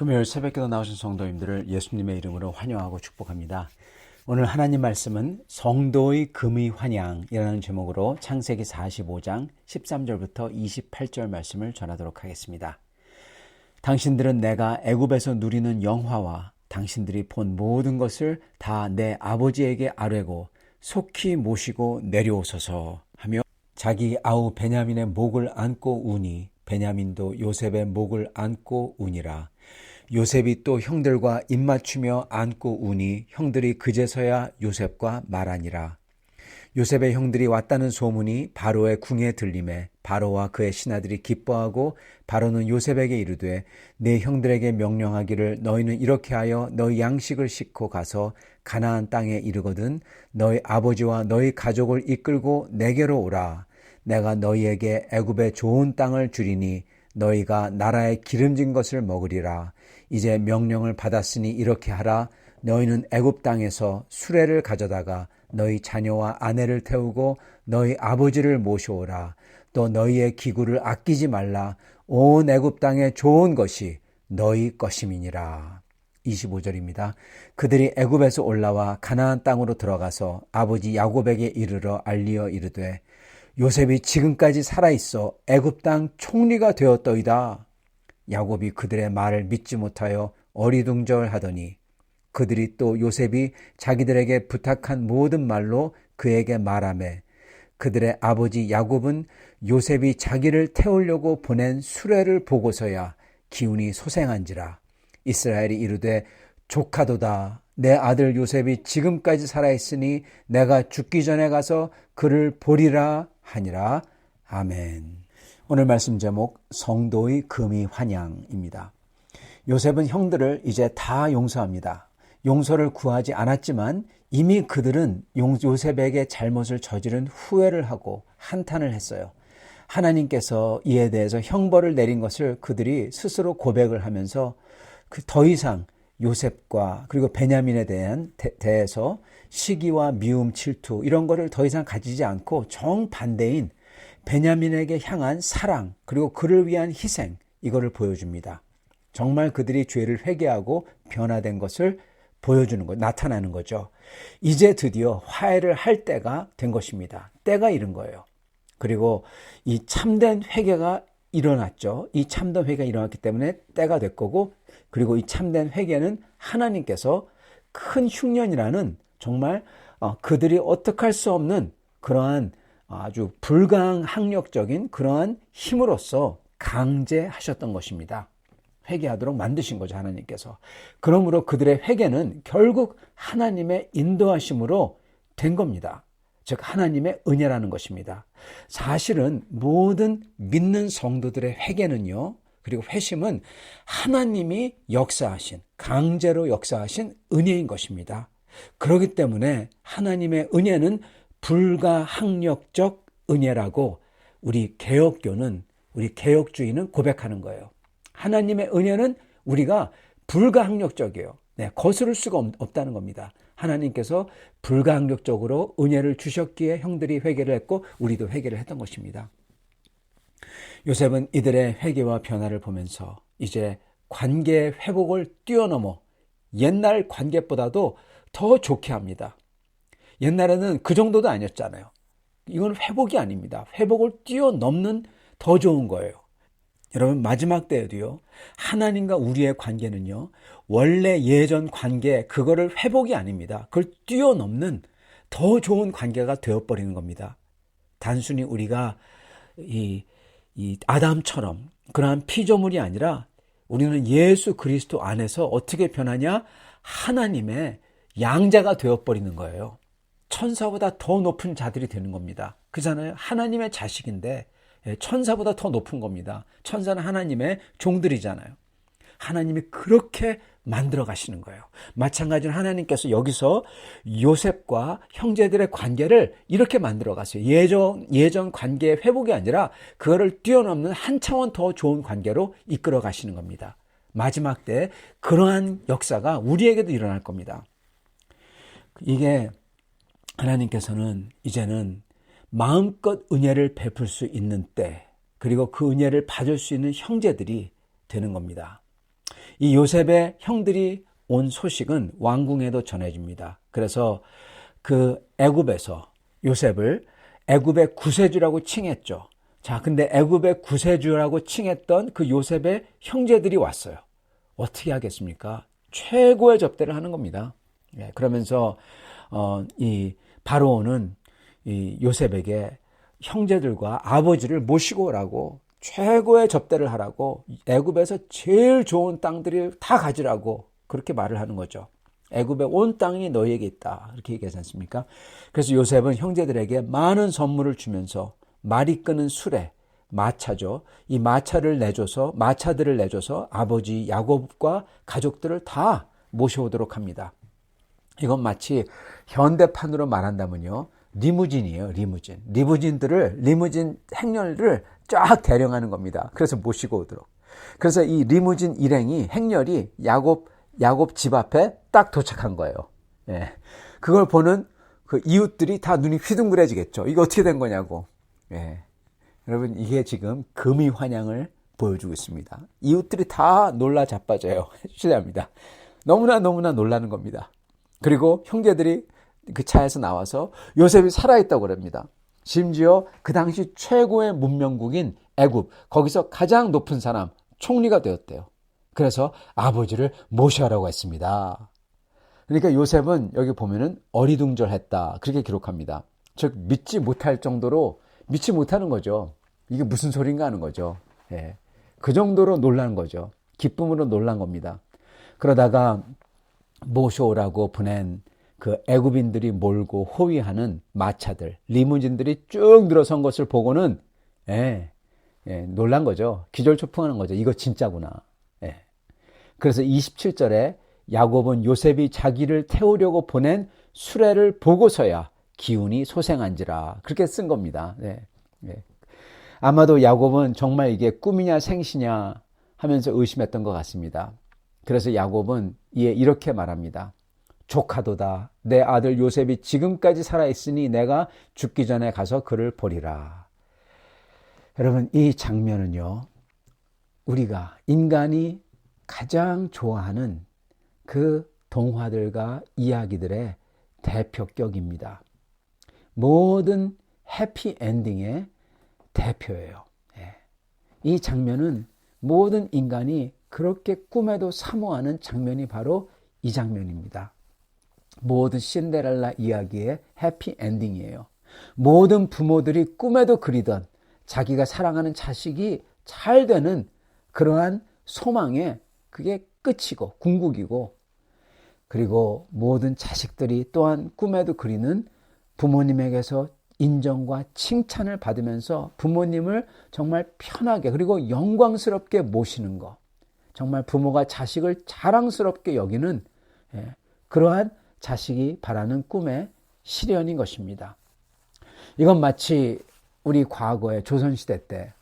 금요일 새벽기도 나오신 성도님들을 예수님의 이름으로 환영하고 축복합니다. 오늘 하나님 말씀은 성도의 금의 환양이라는 제목으로 창세기 45장 13절부터 28절 말씀을 전하도록 하겠습니다. 당신들은 내가 애굽에서 누리는 영화와 당신들이 본 모든 것을 다 내 아버지에게 아뢰고 속히 모시고 내려오소서 하며 자기 아우 베냐민의 목을 안고 우니 베냐민도 요셉의 목을 안고 우니라. 요셉이 또 형들과 입맞추며 안고 우니 형들이 그제서야 요셉과 말하니라. 요셉의 형들이 왔다는 소문이 바로의 궁에 들림에 바로와 그의 신하들이 기뻐하고 바로는 요셉에게 이르되 내 형들에게 명령하기를 너희는 이렇게 하여 너희 양식을 싣고 가서 가나안 땅에 이르거든 너희 아버지와 너희 가족을 이끌고 내게로 오라. 내가 너희에게 애굽의 좋은 땅을 주리니 너희가 나라의 기름진 것을 먹으리라. 이제 명령을 받았으니 이렇게 하라. 너희는 애굽 땅에서 수레를 가져다가 너희 자녀와 아내를 태우고 너희 아버지를 모셔오라. 또 너희의 기구를 아끼지 말라. 온 애굽 땅의 좋은 것이 너희 것임이니라. 25절입니다. 그들이 애굽에서 올라와 가나안 땅으로 들어가서 아버지 야곱에게 이르러 알리어 이르되 요셉이 지금까지 살아있어 애굽 땅 총리가 되었더이다. 야곱이 그들의 말을 믿지 못하여 어리둥절하더니 그들이 또 요셉이 자기들에게 부탁한 모든 말로 그에게 말하매 그들의 아버지 야곱은 요셉이 자기를 태우려고 보낸 수레를 보고서야 기운이 소생한지라. 이스라엘이 이르되 조카도다. 내 아들 요셉이 지금까지 살아있으니 내가 죽기 전에 가서 그를 보리라 하니라. 아멘. 오늘 말씀 제목 성도의 금이 환향입니다. 요셉은 형들을 이제 다 용서합니다. 용서를 구하지 않았지만 이미 그들은 요셉에게 잘못을 저지른 후회를 하고 한탄을 했어요. 하나님께서 이에 대해서 형벌을 내린 것을 그들이 스스로 고백을 하면서 더 이상 요셉과 그리고 베냐민에 대해서 시기와 미움, 질투 이런 거를 더 이상 가지지 않고 정반대인 베냐민에게 향한 사랑 그리고 그를 위한 희생 이거를 보여줍니다. 정말 그들이 죄를 회개하고 변화된 것을 보여주는 것, 나타나는 거죠. 이제 드디어 화해를 할 때가 된 것입니다. 때가 이른 거예요. 그리고 이 참된 회개가 일어났죠. 이 참된 회개가 일어났기 때문에 때가 될 거고 그리고 이 참된 회개는 하나님께서 큰 흉년이라는 정말 그들이 어떻게 할 수 없는 그러한 아주 불가항력적인 그러한 힘으로써 강제하셨던 것입니다. 회개하도록 만드신 거죠, 하나님께서. 그러므로 그들의 회개는 결국 하나님의 인도하심으로 된 겁니다. 즉 하나님의 은혜라는 것입니다. 사실은 모든 믿는 성도들의 회개는요, 그리고 회심은 하나님이 역사하신, 강제로 역사하신 은혜인 것입니다. 그렇기 때문에 하나님의 은혜는 불가항력적 은혜라고 우리 개혁교는, 우리 개혁주의는 고백하는 거예요. 하나님의 은혜는 우리가 불가항력적이에요. 네, 거스를 수가 없다는 겁니다. 하나님께서 불가항력적으로 은혜를 주셨기에 형들이 회개를 했고 우리도 회개를 했던 것입니다. 요셉은 이들의 회개와 변화를 보면서 이제 관계의 회복을 뛰어넘어 옛날 관계보다도 더 좋게 합니다. 옛날에는 그 정도도 아니었잖아요. 이건 회복이 아닙니다. 회복을 뛰어넘는 더 좋은 거예요. 여러분 마지막 때에도요. 하나님과 우리의 관계는요. 원래 예전 관계 그거를 회복이 아닙니다. 그걸 뛰어넘는 더 좋은 관계가 되어버리는 겁니다. 단순히 우리가 이 아담처럼 그러한 피조물이 아니라 우리는 예수 그리스도 안에서 어떻게 변하냐? 하나님의 양자가 되어버리는 거예요. 천사보다 더 높은 자들이 되는 겁니다. 그잖아요. 하나님의 자식인데 천사보다 더 높은 겁니다. 천사는 하나님의 종들이잖아요. 하나님이 그렇게 만들어 가시는 거예요. 마찬가지로 하나님께서 여기서 요셉과 형제들의 관계를 이렇게 만들어 갔어요. 예전 관계의 회복이 아니라 그거를 뛰어넘는 한 차원 더 좋은 관계로 이끌어 가시는 겁니다. 마지막 때 그러한 역사가 우리에게도 일어날 겁니다. 이게 하나님께서는 이제는 마음껏 은혜를 베풀 수 있는 때, 그리고 그 은혜를 받을 수 있는 형제들이 되는 겁니다. 이 요셉의 형들이 온 소식은 왕궁에도 전해집니다. 그래서 그 애굽에서 요셉을 애굽의 구세주라고 칭했죠. 자, 근데 애굽의 구세주라고 칭했던 그 요셉의 형제들이 왔어요. 어떻게 하겠습니까? 최고의 접대를 하는 겁니다. 그러면서 이 바로온은 이 요셉에게 형제들과 아버지를 모시고 오라고 최고의 접대를 하라고 애굽에서 제일 좋은 땅들을 다 가지라고 그렇게 말을 하는 거죠. 애굽의 온 땅이 너희에게 있다 이렇게 얘기하지 않습니까? 그래서 요셉은 형제들에게 많은 선물을 주면서 말이 끄는 수레, 마차죠. 이 마차들을 내줘서 아버지 야곱과 가족들을 다 모셔오도록 합니다. 이건 마치 현대판으로 말한다면요. 리무진이에요. 리무진 행렬을 쫙 대령하는 겁니다. 그래서 모시고 오도록. 그래서 이 리무진 일행이 행렬이 야곱 집 앞에 딱 도착한 거예요. 예. 그걸 보는 그 이웃들이 다 눈이 휘둥그레지겠죠. 이거 어떻게 된 거냐고. 예. 여러분 이게 지금 금이 환향을 보여주고 있습니다. 이웃들이 다 놀라 자빠져요. 실례합니다. 너무나 놀라는 겁니다. 그리고 형제들이 그 차에서 나와서 요셉이 살아있다고 그럽니다. 심지어 그 당시 최고의 문명국인 애굽, 거기서 가장 높은 사람, 총리가 되었대요. 그래서 아버지를 모셔라고 했습니다. 그러니까 요셉은 여기 보면은 어리둥절했다, 그렇게 기록합니다. 즉 믿지 못할 정도로 믿지 못하는 거죠. 이게 무슨 소린가 하는 거죠. 예. 그 정도로 놀란 거죠. 기쁨으로 놀란 겁니다. 그러다가 모셔오라고 보낸 그 애굽인들이 몰고 호위하는 마차들, 리무진들이 쭉 들어선 것을 보고는 놀란 거죠. 기절초풍하는 거죠. 이거 진짜구나. 그래서 27절에 야곱은 요셉이 자기를 태우려고 보낸 수레를 보고서야 기운이 소생한지라, 그렇게 쓴 겁니다. 아마도 야곱은 정말 이게 꿈이냐 생시냐 하면서 의심했던 것 같습니다. 그래서 야곱은 이렇게 말합니다. 조카도다. 내 아들 요셉이 지금까지 살아있으니 내가 죽기 전에 가서 그를 보리라. 여러분, 이 장면은요, 우리가 인간이 가장 좋아하는 그 동화들과 이야기들의 대표격입니다. 모든 해피엔딩의 대표예요. 이 장면은 모든 인간이 그렇게 꿈에도 사모하는 장면이 바로 이 장면입니다. 모든 신데렐라 이야기의 해피엔딩이에요. 모든 부모들이 꿈에도 그리던 자기가 사랑하는 자식이 잘 되는 그러한 소망의 그게 끝이고 궁극이고, 그리고 모든 자식들이 또한 꿈에도 그리는 부모님에게서 인정과 칭찬을 받으면서 부모님을 정말 편하게 그리고 영광스럽게 모시는 것, 정말 부모가 자식을 자랑스럽게 여기는 그러한 자식이 바라는 꿈의 실현인 것입니다. 이건 마치 우리 과거의 조선시대 때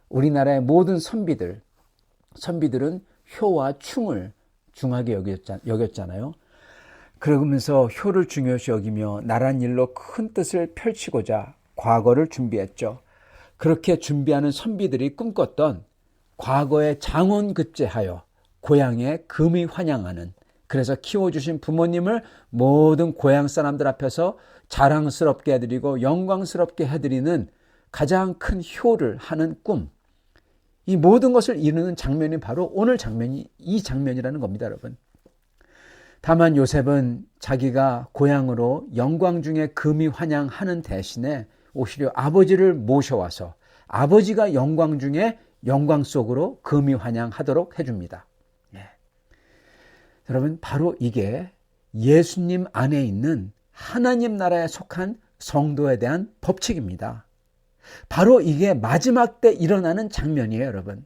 우리나라의 모든 선비들은 효와 충을 중하게 여겼잖아요. 그러면서 효를 중요시 여기며 나란 일로 큰 뜻을 펼치고자 과거를 준비했죠. 그렇게 준비하는 선비들이 꿈꿨던 과거에 장원급제하여 고향에 금이 환영하는, 그래서 키워주신 부모님을 모든 고향 사람들 앞에서 자랑스럽게 해드리고 영광스럽게 해드리는 가장 큰 효를 하는 꿈, 이 모든 것을 이루는 장면이 바로 오늘 장면이 이 장면이라는 겁니다, 여러분. 다만 요셉은 자기가 고향으로 영광 중에 금이 환영하는 대신에 오히려 아버지를 모셔와서 아버지가 영광 중에 영광 속으로 금이 환영하도록 해줍니다. 여러분, 바로 이게 예수님 안에 있는 하나님 나라에 속한 성도에 대한 법칙입니다. 바로 이게 마지막 때 일어나는 장면이에요, 여러분.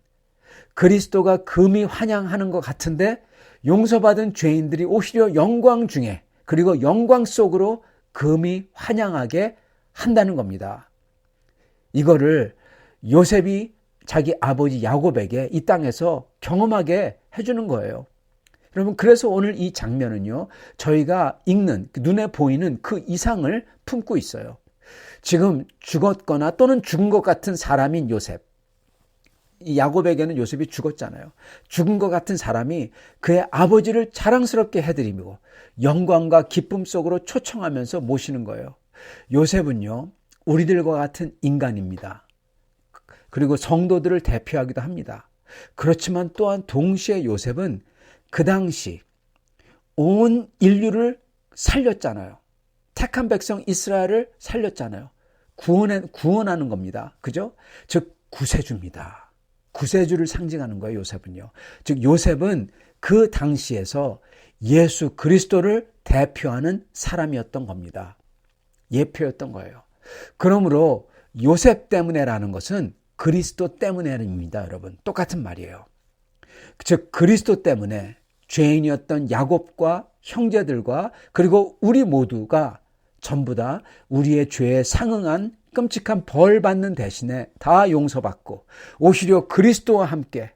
그리스도가 금이 환영하는 것 같은데 용서받은 죄인들이 오히려 영광 중에 그리고 영광 속으로 금이 환영하게 한다는 겁니다. 이거를 요셉이 자기 아버지 야곱에게 이 땅에서 경험하게 해주는 거예요. 여러분, 그래서 오늘 이 장면은요, 저희가 읽는 눈에 보이는 그 이상을 품고 있어요. 지금 죽었거나 또는 죽은 것 같은 사람인 요셉, 이 야곱에게는 요셉이 죽었잖아요. 죽은 것 같은 사람이 그의 아버지를 자랑스럽게 해드리고 영광과 기쁨 속으로 초청하면서 모시는 거예요. 요셉은요, 우리들과 같은 인간입니다. 그리고 성도들을 대표하기도 합니다. 그렇지만 또한 동시에 요셉은 그 당시 온 인류를 살렸잖아요. 택한 백성 이스라엘을 살렸잖아요. 구원하는 겁니다. 그죠? 즉 구세주입니다. 구세주를 상징하는 거예요, 요셉은요. 즉 요셉은 그 당시에서 예수 그리스도를 대표하는 사람이었던 겁니다. 예표였던 거예요. 그러므로 요셉 때문에라는 것은 그리스도 때문에입니다, 여러분. 똑같은 말이에요. 즉 그리스도 때문에 죄인이었던 야곱과 형제들과 그리고 우리 모두가 전부 다 우리의 죄에 상응한 끔찍한 벌 받는 대신에 다 용서받고 오히려 그리스도와 함께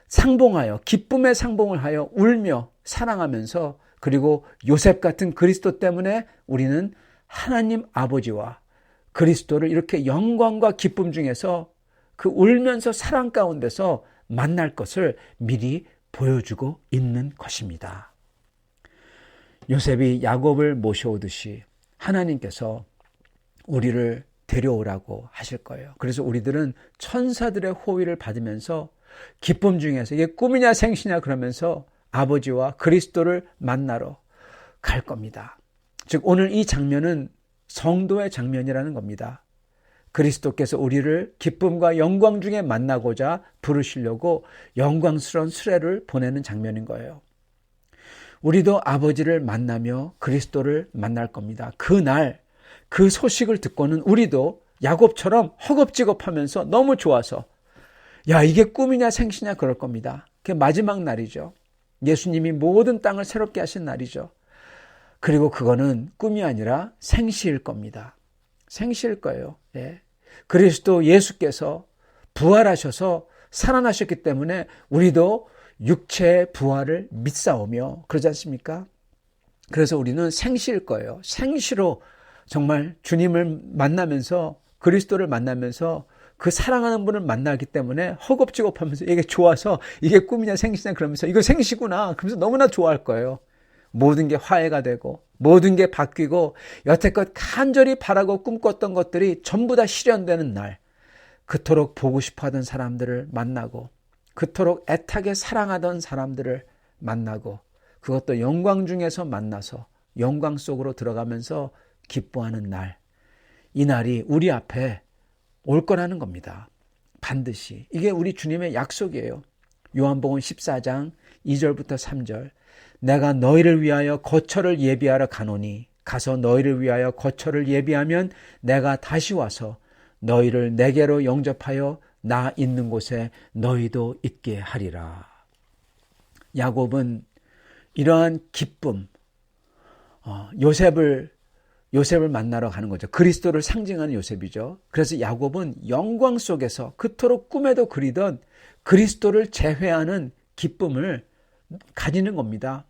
상봉하여 기쁨의 상봉을 하여 울며 사랑하면서, 그리고 요셉 같은 그리스도 때문에 우리는 하나님 아버지와 그리스도를 이렇게 영광과 기쁨 중에서 그 울면서 사랑 가운데서 만날 것을 미리 보여주고 있는 것입니다. 요셉이 야곱을 모셔오듯이 하나님께서 우리를 데려오라고 하실 거예요. 그래서 우리들은 천사들의 호의를 받으면서 기쁨 중에서 이게 꿈이냐 생시냐 그러면서 아버지와 그리스도를 만나러 갈 겁니다. 즉 오늘 이 장면은 성도의 장면이라는 겁니다. 그리스도께서 우리를 기쁨과 영광 중에 만나고자 부르시려고 영광스러운 수레를 보내는 장면인 거예요. 우리도 아버지를 만나며 그리스도를 만날 겁니다. 그날 그 소식을 듣고는 우리도 야곱처럼 허겁지겁하면서 너무 좋아서 야 이게 꿈이냐 생시냐 그럴 겁니다. 그게 마지막 날이죠. 예수님이 모든 땅을 새롭게 하신 날이죠. 그리고 그거는 꿈이 아니라 생시일 겁니다. 생시일 거예요. 예. 그리스도 예수께서 부활하셔서 살아나셨기 때문에 우리도 육체의 부활을 믿사오며 그러지 않습니까? 그래서 우리는 생시일 거예요. 생시로 정말 주님을 만나면서 그리스도를 만나면서 그 사랑하는 분을 만나기 때문에 허겁지겁하면서 이게 좋아서 이게 꿈이냐 생시냐 그러면서 이거 생시구나 그러면서 너무나 좋아할 거예요. 모든 게 화해가 되고 모든 게 바뀌고 여태껏 간절히 바라고 꿈꿨던 것들이 전부 다 실현되는 날, 그토록 보고 싶어하던 사람들을 만나고 그토록 애타게 사랑하던 사람들을 만나고 그것도 영광 중에서 만나서 영광 속으로 들어가면서 기뻐하는 날, 이 날이 우리 앞에 올 거라는 겁니다. 반드시. 이게 우리 주님의 약속이에요. 요한복음 14장 2절부터 3절. 내가 너희를 위하여 거처를 예비하러 가노니 가서 너희를 위하여 거처를 예비하면 내가 다시 와서 너희를 내게로 영접하여 나 있는 곳에 너희도 있게 하리라. 야곱은 이러한 기쁨, 요셉을 만나러 가는 거죠. 그리스도를 상징하는 요셉이죠. 그래서 야곱은 영광 속에서 그토록 꿈에도 그리던 그리스도를 재회하는 기쁨을 가지는 겁니다.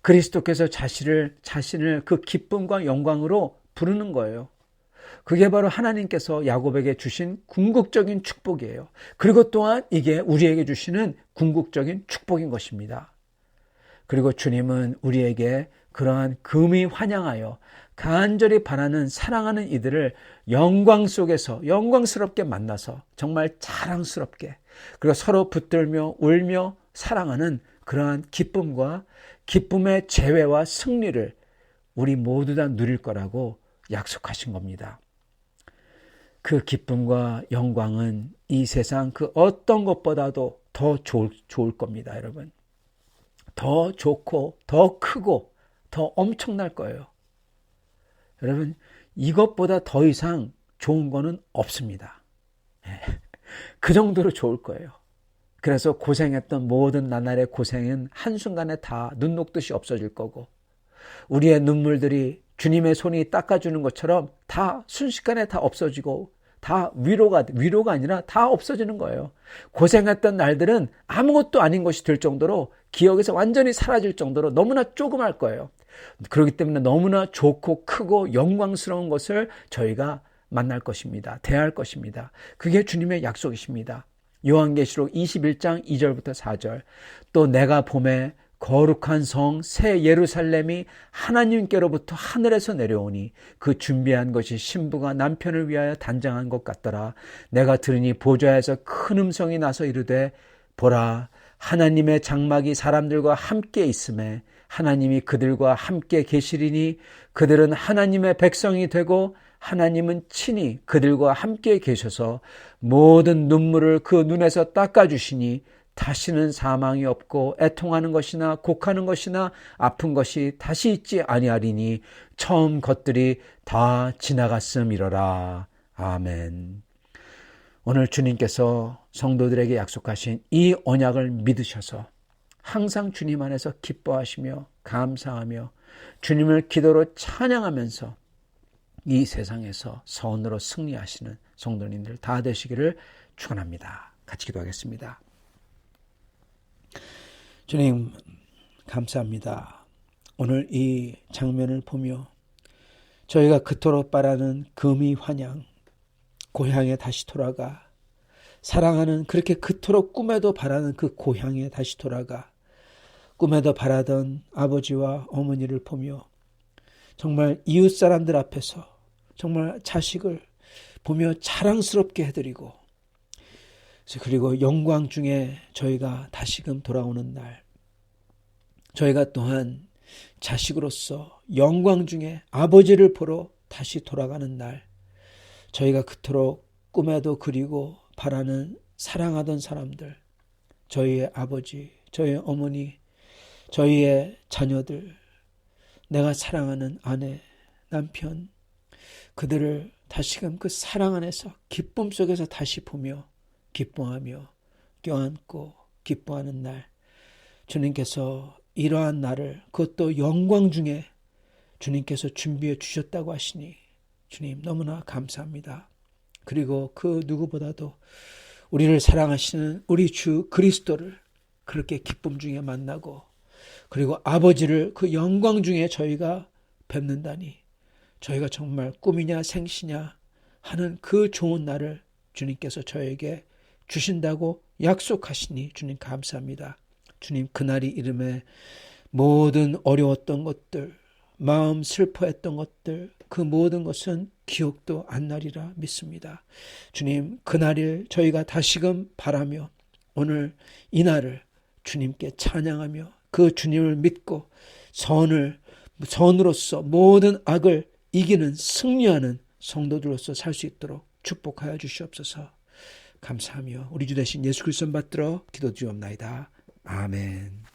그리스도께서 자신을 그 기쁨과 영광으로 부르는 거예요. 그게 바로 하나님께서 야곱에게 주신 궁극적인 축복이에요. 그리고 또한 이게 우리에게 주시는 궁극적인 축복인 것입니다. 그리고 주님은 우리에게 그러한 금이 환영하여 간절히 바라는 사랑하는 이들을 영광 속에서 영광스럽게 만나서 정말 자랑스럽게 그리고 서로 붙들며 울며 사랑하는 그러한 기쁨과 기쁨의 재회와 승리를 우리 모두 다 누릴 거라고 약속하신 겁니다. 그 기쁨과 영광은 이 세상 그 어떤 것보다도 더 좋을 겁니다, 여러분. 더 좋고 더 크고 더 엄청날 거예요. 여러분, 이것보다 더 이상 좋은 거는 없습니다. 그 정도로 좋을 거예요. 그래서 고생했던 모든 나날의 고생은 한순간에 다 눈 녹듯이 없어질 거고 우리의 눈물들이 주님의 손이 닦아주는 것처럼 다 순식간에 다 없어지고 다 위로가 아니라 다 없어지는 거예요. 고생했던 날들은 아무것도 아닌 것이 될 정도로 기억에서 완전히 사라질 정도로 너무나 조그말 거예요. 그렇기 때문에 너무나 좋고 크고 영광스러운 것을 저희가 만날 것입니다. 대할 것입니다. 그게 주님의 약속이십니다. 요한계시록 21장 2절부터 4절. 또 내가 봄에 거룩한 성 새 예루살렘이 하나님께로부터 하늘에서 내려오니 그 준비한 것이 신부가 남편을 위하여 단장한 것 같더라. 내가 들으니 보좌에서 큰 음성이 나서 이르되 보라 하나님의 장막이 사람들과 함께 있음에 하나님이 그들과 함께 계시리니 그들은 하나님의 백성이 되고 하나님은 친히 그들과 함께 계셔서 모든 눈물을 그 눈에서 닦아주시니 다시는 사망이 없고 애통하는 것이나 곡하는 것이나 아픈 것이 다시 있지 아니하리니 처음 것들이 다 지나갔음이로라. 아멘. 오늘 주님께서 성도들에게 약속하신 이 언약을 믿으셔서 항상 주님 안에서 기뻐하시며 감사하며 주님을 기도로 찬양하면서 이 세상에서 선으로 승리하시는 성도님들 다 되시기를 축원합니다. 같이 기도하겠습니다. 주님 감사합니다. 오늘 이 장면을 보며 저희가 그토록 바라는 금이 환영, 고향에 다시 돌아가 사랑하는 그렇게 그토록 꿈에도 바라는 그 고향에 다시 돌아가 꿈에도 바라던 아버지와 어머니를 보며 정말 이웃 사람들 앞에서 정말 자식을 보며 자랑스럽게 해드리고 그리고 영광 중에 저희가 다시금 돌아오는 날 저희가 또한 자식으로서 영광 중에 아버지를 보러 다시 돌아가는 날 저희가 그토록 꿈에도 그리고 바라는 사랑하던 사람들 저희의 아버지, 저희의 어머니, 저희의 자녀들 내가 사랑하는 아내, 남편 그들을 다시금 그 사랑 안에서 기쁨 속에서 다시 보며 기뻐하며 껴안고 기뻐하는 날 주님께서 이러한 날을 그것도 영광 중에 주님께서 준비해 주셨다고 하시니 주님 너무나 감사합니다. 그리고 그 누구보다도 우리를 사랑하시는 우리 주 그리스도를 그렇게 기쁨 중에 만나고 그리고 아버지를 그 영광 중에 저희가 뵙는다니 저희가 정말 꿈이냐 생시냐 하는 그 좋은 날을 주님께서 저에게 주신다고 약속하시니 주님 감사합니다. 주님 그날이 이름에 모든 어려웠던 것들 마음 슬퍼했던 것들 그 모든 것은 기억도 안 나리라 믿습니다. 주님 그날을 저희가 다시금 바라며 오늘 이 날을 주님께 찬양하며 그 주님을 믿고 선으로서 모든 악을 이기는 승리하는 성도들로서 살 수 있도록 축복하여 주시옵소서. 감사하며 우리 주 되신 예수 그리스도 받들어 기도드리옵나이다. 아멘.